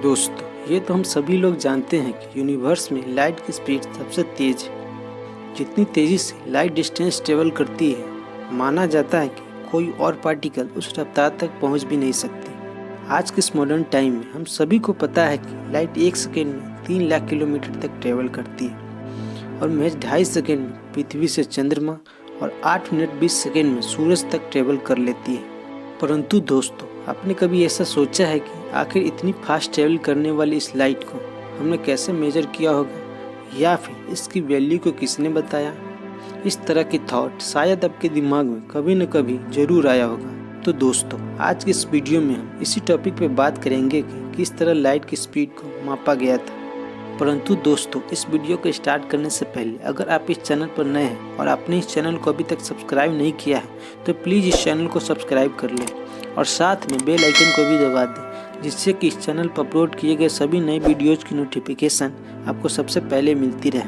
दोस्तों, ये तो हम सभी लोग जानते हैं कि यूनिवर्स में लाइट की स्पीड सबसे तेज है। जितनी तेजी से लाइट डिस्टेंस ट्रेवल करती है, माना जाता है कि कोई और पार्टिकल उस रफ्तार तक पहुंच भी नहीं सकती। आज के इस मॉडर्न टाइम में हम सभी को पता है कि लाइट 1 सेकेंड में 3 लाख किलोमीटर तक ट्रेवल करती है और महज 2.5 सेकेंड में पृथ्वी से चंद्रमा और 8 मिनट 20 सेकेंड में सूरज तक ट्रेवल कर लेती है। परंतु दोस्तों, आपने कभी ऐसा सोचा है कि आखिर इतनी फास्ट ट्रेवल करने वाली इस लाइट को हमने कैसे मेजर किया होगा, या फिर इसकी वैल्यू को किसने बताया? इस तरह की थॉट शायद आपके दिमाग में कभी न कभी जरूर आया होगा। तो दोस्तों, आज की इस वीडियो में हम इसी टॉपिक पे बात करेंगे कि किस तरह लाइट की स्पीड को मापा गया था। परंतु दोस्तों, इस वीडियो को स्टार्ट करने से पहले अगर आप इस चैनल पर नए हैं और आपने इस चैनल को अभी तक सब्सक्राइब नहीं किया है तो प्लीज़ इस चैनल को सब्सक्राइब कर लें और साथ में बेल आइकन को भी दबा दें, जिससे कि इस चैनल पर अपलोड किए गए सभी नए वीडियोज़ की नोटिफिकेशन आपको सबसे पहले मिलती रहे।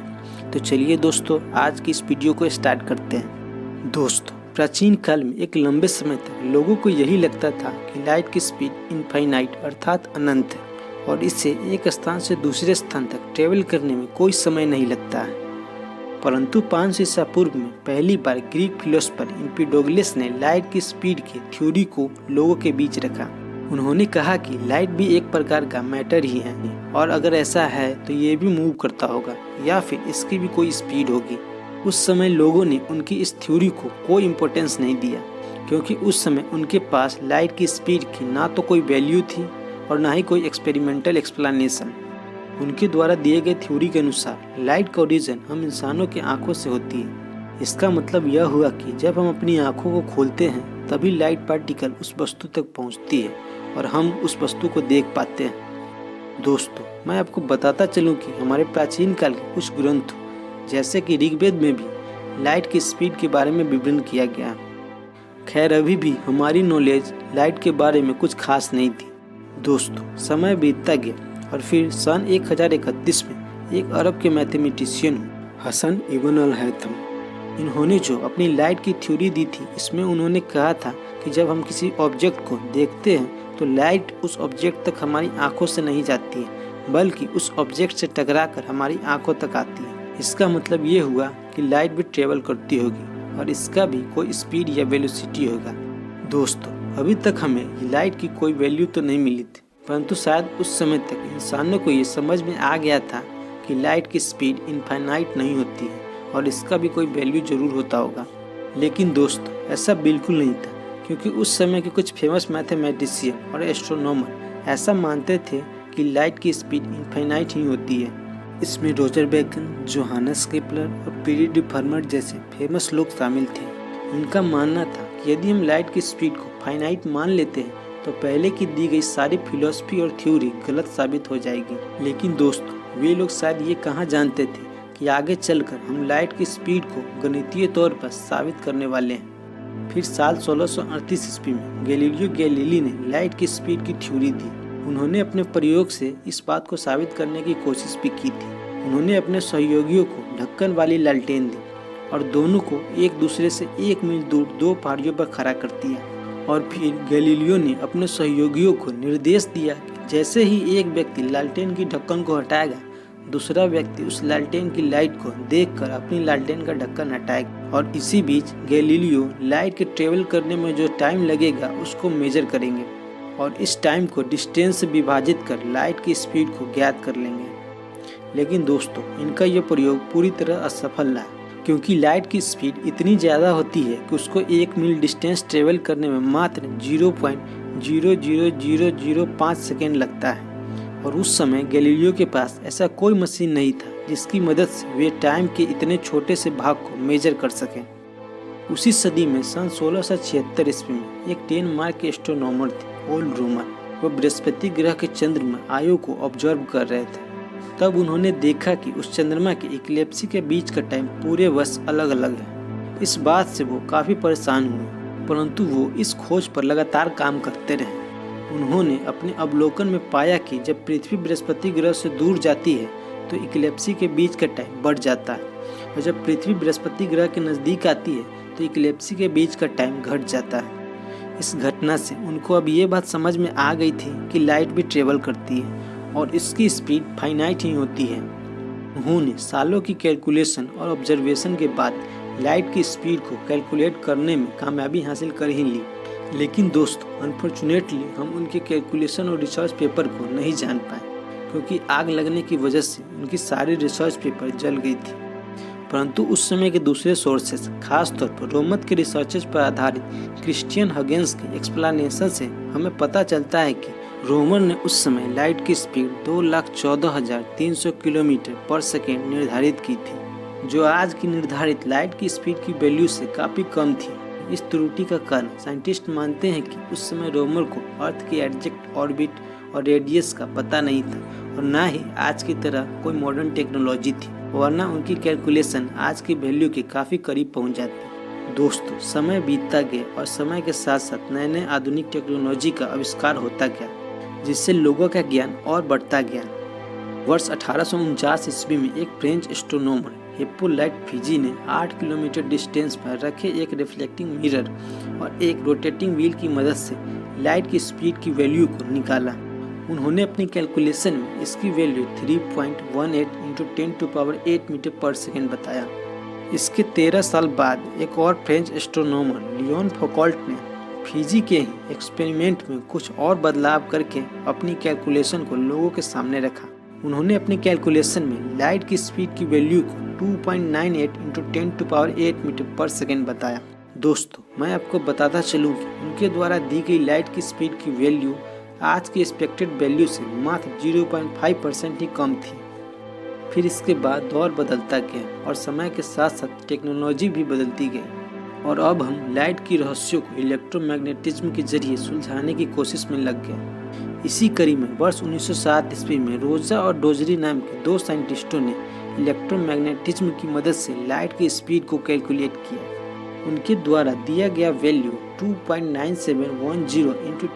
तो चलिए दोस्तों, आज की इस वीडियो को स्टार्ट करते हैं। दोस्तों, प्राचीन काल में एक लंबे समय तक लोगों को यही लगता था कि लाइट की स्पीड इनफाइनाइट अर्थात अनंत है और इससे एक स्थान से दूसरे स्थान तक ट्रेवल करने में कोई समय नहीं लगता है। परंतु 500 ईसा पूर्व में पहली बार ग्रीक फिलोसोफर एम्पिडोगलस ने लाइट की स्पीड की थ्योरी को लोगों के बीच रखा। उन्होंने कहा कि लाइट भी एक प्रकार का मैटर ही है और अगर ऐसा है तो ये भी मूव करता होगा या फिर इसकी भी कोई स्पीड होगी। उस समय लोगों ने उनकी इस थ्योरी को कोई इम्पोर्टेंस नहीं दिया, क्योंकि उस समय उनके पास लाइट की स्पीड की ना तो कोई वैल्यू थी और ना ही कोई एक्सपेरिमेंटल एक्सप्लेनेशन। उनके द्वारा दिए गए थ्योरी के अनुसार लाइट का ओरिजिन हम इंसानों की आंखों से होती है। इसका मतलब यह हुआ कि जब हम अपनी आंखों को खोलते हैं तभी लाइट पार्टिकल उस वस्तु तक पहुंचती है और हम उस वस्तु को देख पाते हैं। दोस्तों, मैं आपको बताता चलूं कि हमारे प्राचीन काल के कुछ ग्रंथों जैसे कि ऋग्वेद में भी लाइट की स्पीड के बारे में विवरण किया गया। खैर, अभी भी हमारी नॉलेज लाइट के बारे में कुछ खास नहीं थी। दोस्तों, समय बीतता गया और फिर सन 1031 में एक अरब के मैथमेटिशियन हसन इब्न अल हैथम, इन्होंने जो अपनी लाइट की थ्योरी दी थी, इसमें उन्होंने कहा था कि जब हम किसी ऑब्जेक्ट को देखते हैं तो लाइट उस ऑब्जेक्ट तक हमारी आंखों से नहीं जाती है, बल्कि उस ऑब्जेक्ट से टकराकर हमारी आंखों तक आती है। इसका मतलब ये हुआ कि लाइट भी ट्रेवल करती होगी और इसका भी कोई स्पीड या वेलोसिटी होगा। दोस्तों, अभी तक हमें लाइट की कोई वैल्यू तो नहीं मिली थी, परंतु शायद उस समय तक इंसानों को ये समझ में आ गया था कि लाइट की स्पीड इनफाइनाइट नहीं होती है और इसका भी कोई वैल्यू जरूर होता होगा। लेकिन दोस्तों, ऐसा बिल्कुल नहीं था, क्योंकि उस समय के कुछ फेमस मैथमेटिशियन और एस्ट्रोनॉमर ऐसा मानते थे कि लाइट की स्पीड इनफाइनाइट ही होती है। इसमें रॉजर बेकन, जोहानस केपलर और पीरी डी फर्मर जैसे फेमस लोग शामिल थे। इनका मानना था कि यदि हम लाइट की स्पीड को फाइनाइट मान लेते हैं तो पहले की दी गई सारी फिलॉसफी और थ्योरी गलत साबित हो जाएगी। लेकिन दोस्तों, वे लोग शायद ये कहाँ जानते थे कि आगे चलकर हम लाइट की स्पीड को गणितीय तौर पर साबित करने वाले हैं। फिर साल 1638 ईस्वी में गैलीलियो गैलीली ने लाइट की स्पीड की थ्योरी दी। उन्होंने अपने प्रयोग से इस बात को साबित करने की कोशिश भी की थी। उन्होंने अपने सहयोगियों को ढक्कन वाली लालटेन दी और दोनों को एक दूसरे से 1 मील दूर 2 पहाड़ियों पर खड़ा कर दिया। और फिर गैलीलियो ने अपने सहयोगियों को निर्देश दिया कि जैसे ही एक व्यक्ति लालटेन की ढक्कन को हटाएगा, दूसरा व्यक्ति उस लालटेन की लाइट को देखकर अपनी लालटेन का ढक्कन हटाएगा। और इसी बीच गैलीलियो लाइट के ट्रेवल करने में जो टाइम लगेगा उसको मेजर करेंगे और इस टाइम को डिस्टेंस से विभाजित कर लाइट की स्पीड को ज्ञात कर लेंगे। लेकिन दोस्तों, इनका यह प्रयोग पूरी तरह असफल रहा, क्योंकि लाइट की स्पीड इतनी ज़्यादा होती है कि उसको 1 मील डिस्टेंस ट्रेवल करने में मात्र 0.00005 सेकेंड लगता है। और उस समय गैलीलियो के पास ऐसा कोई मशीन नहीं था जिसकी मदद से वे टाइम के इतने छोटे से भाग को मेजर कर सकें। उसी सदी में सन 1676 ईस्वी में एक डेनमार्क के एस्ट्रोनॉमर थे ओल रूमर। वो बृहस्पति ग्रह के चंद्रमा आयु को ऑब्जर्व कर रहे थे। तब उन्होंने देखा कि उस चंद्रमा के इक्लिप्सी के बीच का टाइम पूरे वर्ष अलग अलग है। इस बात से वो काफ़ी परेशान हुए, परंतु वो इस खोज पर लगातार काम करते रहे। उन्होंने अपने अवलोकन में पाया कि जब पृथ्वी बृहस्पति ग्रह से दूर जाती है तो इक्लिप्सी के बीच का टाइम बढ़ जाता है, और जब पृथ्वी बृहस्पति ग्रह के नज़दीक आती है तो इक्लिप्सी के बीच का टाइम घट जाता है। इस घटना से उनको अब ये बात समझ में आ गई थी कि लाइट भी ट्रेवल करती है और इसकी स्पीड फाइनाइट ही होती है। उन्होंने सालों की कैलकुलेशन और ऑब्जर्वेशन के बाद लाइट की स्पीड को कैलकुलेट करने में कामयाबी हासिल कर ही ली। लेकिन दोस्तों, अनफॉर्चुनेटली हम उनके कैलकुलेशन और रिसर्च पेपर को नहीं जान पाए, क्योंकि आग लगने की वजह से उनकी सारी रिसर्च पेपर जल गई थी। परंतु उस समय के दूसरे सोर्सेस, खासतौर पर रोमन के रिसर्चेस पर आधारित क्रिश्चियन हगेंस के एक्सप्लेनेशन से हमें पता चलता है कि रोमन ने उस समय लाइट की स्पीड 2,14,300 किलोमीटर पर सेकेंड निर्धारित की थी, जो आज की निर्धारित लाइट की स्पीड की वैल्यू से काफ़ी कम थी। इस त्रुटि का कारण साइंटिस्ट मानते हैं कि उस समय रोमर को अर्थ की एग्जैक्ट ऑर्बिट और रेडियस का पता नहीं था, और ना ही आज की तरह कोई मॉडर्न टेक्नोलॉजी थी, वरना उनकी कैलकुलेशन आज की वैल्यू के काफ़ी करीब पहुंच जाती। दोस्तों, समय बीतता गया और समय के साथ साथ नए नए आधुनिक टेक्नोलॉजी का आविष्कार होता गया, जिससे लोगों का ज्ञान और बढ़ता गया। वर्ष 1849 ईस्वी में एक फ्रेंच एस्ट्रोनॉमर हिप्पोलाइट फिजी ने 8 किलोमीटर डिस्टेंस पर रखे एक रिफ्लेक्टिंग मिरर और एक रोटेटिंग व्हील की मदद से लाइट की स्पीड की वैल्यू को निकाला। उन्होंने अपनी कैलकुलेशन में इसकी वैल्यू 3.18 × 10⁸ मीटर पर सेकेंड बताया। इसके 13 साल बाद एक और फ्रेंच एस्ट्रोनॉमर लियोन फौकॉल्ट ने फिजी के ही एक्सपेरिमेंट में कुछ और बदलाव करके अपनी कैलकुलेशन को लोगों के सामने रखा। उन्होंने अपनी कैलकुलेशन में लाइट की स्पीड की वैल्यू को 2.98 × 10⁸ मीटर पर सेकेंड बताया। दोस्तों, मैं आपको बताता चलूँ कि उनके द्वारा दी गई लाइट की स्पीड की वैल्यू आज की एक्सपेक्टेड वैल्यू से मात्र 0.5% ही कम थी। फिर इसके बाद दौर बदलता गया और समय के साथ साथ टेक्नोलॉजी भी बदलती गई, और अब हम लाइट की रहस्यों को इलेक्ट्रोमैग्नेटिज्म के जरिए सुलझाने की कोशिश में लग गए। इसी कड़ी में वर्ष 1907 ईस्वी में रोजा और डोजरी नाम के दो साइंटिस्टों ने इलेक्ट्रोमैग्नेटिज्म की मदद से लाइट की स्पीड को कैलकुलेट किया। उनके द्वारा दिया गया वैल्यू 2.9710 ×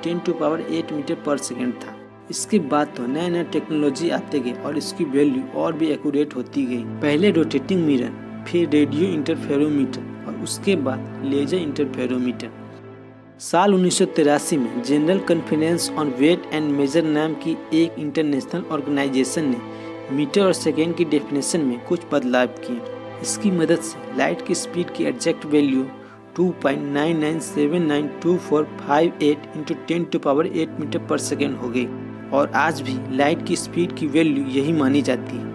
10⁸ मीटर पर सेकेंड था। इसके बाद तो नए नए टेक्नोलॉजी आते गए और इसकी वैल्यू और भी एक्यूरेट होती गई। पहले रोटेटिंग मिरर, फिर रेडियो इंटरफेरोमीटर और उसके बाद लेजर इंटरफेरोमीटर। साल 1983 में general conference on weight and measure नाम की एक इंटरनेशनल ऑर्गेनाइजेशन ने मीटर और सेकेंड की डेफिनेशन में कुछ बदलाव किए। इसकी मदद से लाइट की स्पीड की एग्जैक्ट वैल्यू 2.99792458 × 10⁸ मीटर पर सेकेंड हो गई, और आज भी लाइट की स्पीड की वैल्यू यही मानी जाती है।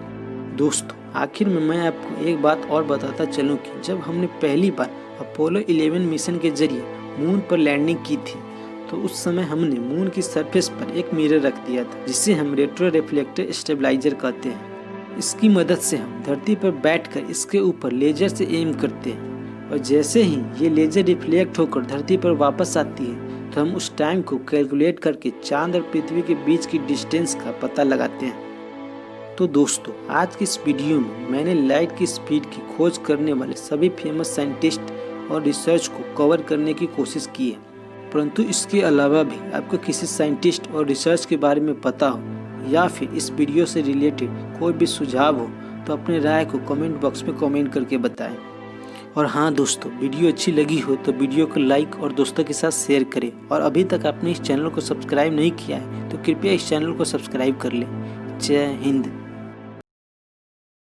दोस्तों, आखिर में मैं आपको एक बात और बताता चलूं कि जब हमने पहली बार अपोलो 11 मिशन के जरिए मून पर लैंडिंग की थी, तो उस समय हमने मून की सरफेस पर एक मिरर रख दिया था, जिसे हम रेट्रो रिफ्लेक्टर स्टेबलाइजर कहते हैं। इसकी मदद से हम धरती पर बैठकर इसके ऊपर लेजर से एम करते हैं, और जैसे ही ये लेजर रिफ्लेक्ट होकर धरती पर वापस आती है, तो हम उस टाइम को कैलकुलेट करके चांद और पृथ्वी के बीच की डिस्टेंस का पता लगाते हैं। तो दोस्तों, आज की इस वीडियो में मैंने लाइट की स्पीड की खोज करने वाले सभी फेमस साइंटिस्ट और रिसर्च को कवर करने की कोशिश की है। परंतु इसके अलावा भी आपको किसी साइंटिस्ट और रिसर्च के बारे में पता हो, या फिर इस वीडियो से रिलेटेड कोई भी सुझाव हो, तो अपने राय को कमेंट बॉक्स में कमेंट करके बताएं। और हाँ दोस्तों, वीडियो अच्छी लगी हो तो वीडियो को लाइक और दोस्तों के साथ शेयर करें, और अभी तक आपने इस चैनल को सब्सक्राइब नहीं किया है तो कृपया इस चैनल को सब्सक्राइब कर लें। जय हिंद।